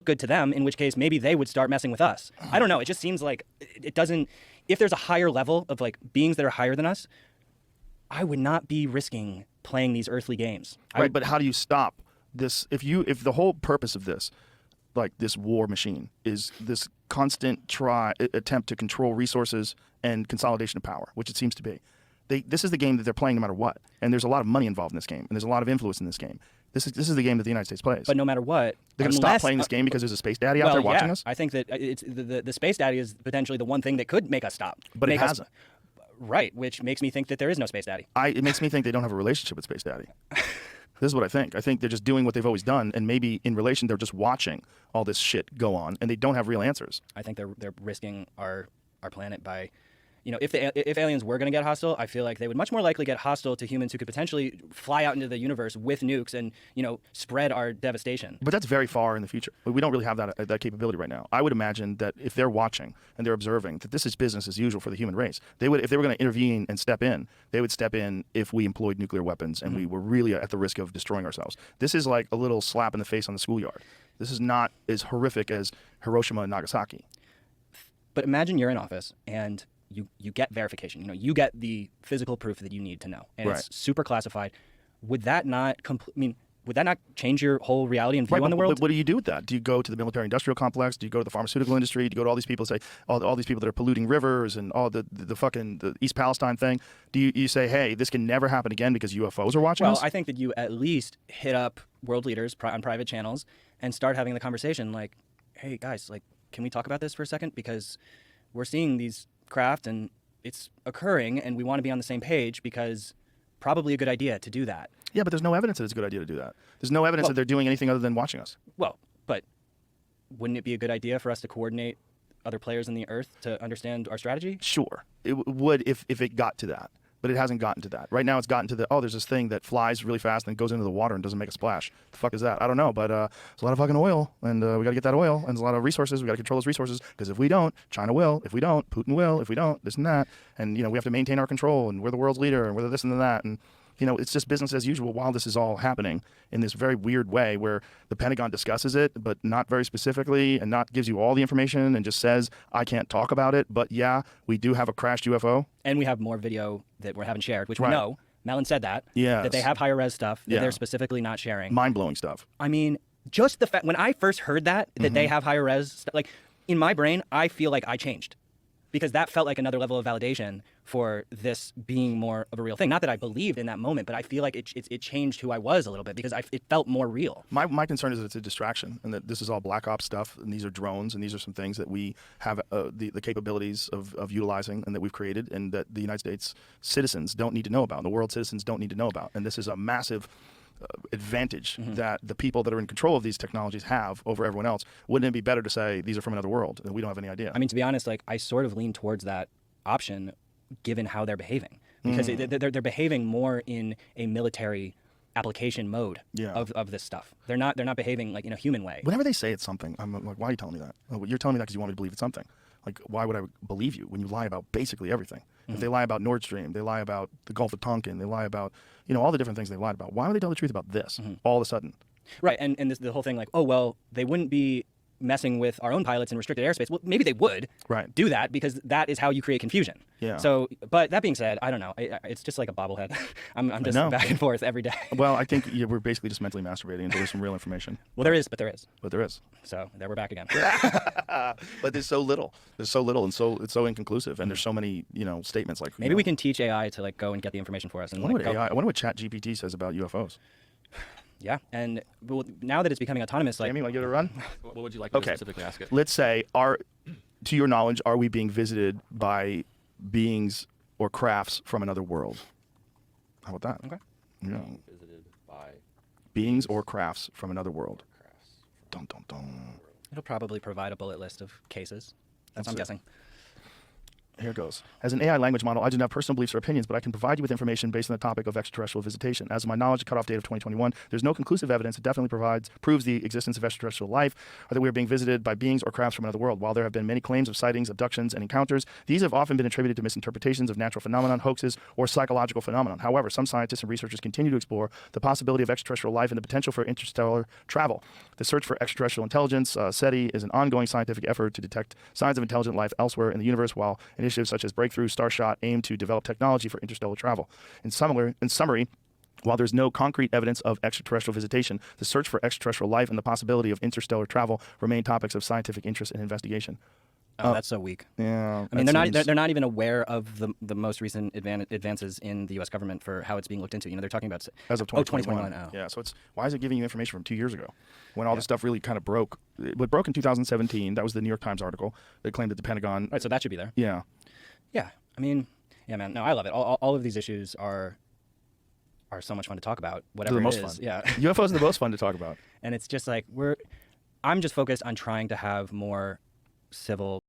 good to them, in which case maybe they would start messing with us. I don't know. It just seems like it doesn't. If there's a higher level of like beings that are higher than us, I would not be risking playing these earthly games. Right, but how do you stop this? If the whole purpose of this, like this war machine, is this constant attempt to control resources and consolidation of power, which it seems to be. This is the game that they're playing no matter what, and there's a lot of money involved in this game, and there's a lot of influence in this game. This is the game that the United States plays. But no matter what, they're going to stop playing this game because there's a space daddy out there watching us? I think that it's the space daddy is potentially the one thing that could make us stop. But it hasn't. Right, which makes me think that there is no space daddy. It makes me think they don't have a relationship with space daddy. This is what I think. I think they're just doing what they've always done, and maybe in relation they're just watching all this shit go on, and they don't have real answers. I think they're risking our planet by, you know, if aliens were going to get hostile, I feel like they would much more likely get hostile to humans who could potentially fly out into the universe with nukes and, you know, spread our devastation. But that's very far in the future. We don't really have that capability right now. I would imagine that if they're watching and they're observing that this is business as usual for the human race, if they were going to intervene and step in, they would step in if we employed nuclear weapons and we were really at the risk of destroying ourselves. This is like a little slap in the face on the schoolyard. This is not as horrific as Hiroshima and Nagasaki. But imagine you're in office and you get verification. You know, you get the physical proof that you need to know, and it's super classified. Would that not would that not change your whole reality and view on the world? But what do you do with that? Do you go to the military-industrial complex? Do you go to the pharmaceutical industry? Do you go to all these people and say, all these people that are polluting rivers and all the East Palestine thing? Do you say, hey, this can never happen again because UFOs are watching us? Well, I think that you at least hit up world leaders on private channels and start having the conversation like, hey, guys, like, can we talk about this for a second? Because we're seeing these craft and it's occurring and we want to be on the same page because probably a good idea to do that. Yeah, but there's no evidence that it's a good idea to do that. There's no evidence that they're doing anything other than watching us. Well, but wouldn't it be a good idea for us to coordinate other players in the Earth to understand our strategy? Sure. It would if it got to that. But it hasn't gotten to that. Right now it's gotten to there's this thing that flies really fast and goes into the water and doesn't make a splash. The fuck is that? I don't know, but there's a lot of fucking oil, and we got to get that oil, and there's a lot of resources. We got to control those resources, because if we don't, China will. If we don't, Putin will. If we don't, this and that. And, you know, we have to maintain our control, and we're the world's leader, and we're this and that. And, you know, it's just business as usual while this is all happening in this very weird way where the Pentagon discusses it, but not very specifically, and not gives you all the information and just says, I can't talk about it. But yeah, we do have a crashed UFO. And we have more video that we haven't shared, which we know. Mellon said that. Yes. That they have higher res stuff that they're specifically not sharing. Mind-blowing stuff. I mean, just the fact, when I first heard that they have higher res stuff, like, in my brain, I feel like I changed. Because that felt like another level of validation for this being more of a real thing. Not that I believed in that moment, but I feel like it changed who I was a little bit because it felt more real. My concern is that it's a distraction and that this is all black ops stuff and these are drones and these are some things that we have the capabilities of utilizing and that we've created and that the United States citizens don't need to know about, and the world citizens don't need to know about. And this is a massive advantage that the people that are in control of these technologies have over everyone else. Wouldn't it be better to say these are from another world and we don't have any idea? I mean, to be honest, like, I sort of lean towards that option given how they're behaving, because they're behaving more in a military application mode of this stuff. They're not behaving like in a human way. Whenever they say it's something, I'm like, why are you telling me that? Oh, you're telling me that because you want me to believe it's something. Like, why would I believe you when you lie about basically everything? If they lie about Nord Stream, they lie about the Gulf of Tonkin, they lie about, you know, all the different things they lied about. Why would they tell the truth about this all of a sudden? Right, and the whole thing like, oh, well, they wouldn't be messing with our own pilots in restricted airspace. Well, maybe they would do that because that is how you create confusion. Yeah. So, but that being said, I don't know. It's just like a bobblehead. I'm just back and forth every day. Well, I think we're basically just mentally masturbating until there's some real information. Well, there is. But there is. So there we're back again. But there's so little. There's so little, and so it's so inconclusive. And there's so many, you know, statements like. Maybe we can teach AI to like go and get the information for us. And I wonder what ChatGPT says about UFOs. Yeah, and now that it's becoming autonomous, like... Jamie, want to give it a run? What would you like to specifically ask it? Let's say, to your knowledge, are we being visited by beings or crafts from another world? How about that? Okay. Yeah. Visited by... Beings or crafts from another world. Dun, dun, dun. It'll probably provide a bullet list of cases. That's what I'm guessing. Here it goes. As an AI language model, I do not have personal beliefs or opinions, but I can provide you with information based on the topic of extraterrestrial visitation. As of my knowledge, the cutoff date of 2021, there's no conclusive evidence that definitely proves the existence of extraterrestrial life, or that we are being visited by beings or crafts from another world. While there have been many claims of sightings, abductions, and encounters, these have often been attributed to misinterpretations of natural phenomenon, hoaxes, or psychological phenomenon. However, some scientists and researchers continue to explore the possibility of extraterrestrial life and the potential for interstellar travel. The search for extraterrestrial intelligence, SETI, is an ongoing scientific effort to detect signs of intelligent life elsewhere in the universe, while initiatives such as Breakthrough Starshot aim to develop technology for interstellar travel. In summary, while there's no concrete evidence of extraterrestrial visitation, the search for extraterrestrial life and the possibility of interstellar travel remain topics of scientific interest and investigation. Oh, that's so weak. Yeah, I mean, they're not even aware of the most recent advances in the U.S. government for how it's being looked into. You know, they're talking about as of 2021. 2021. Oh. Yeah, so why is it giving you information from 2 years ago when all this stuff really kind of broke? What broke in 2017? That was the New York Times article that claimed that the Pentagon. Right, so that should be there. Yeah. Yeah, I mean, yeah, man. No, I love it. All of these issues are so much fun to talk about. Whatever the most it is. fun. Yeah. UFOs are the most fun to talk about. And it's just like I'm just focused on trying to have more civil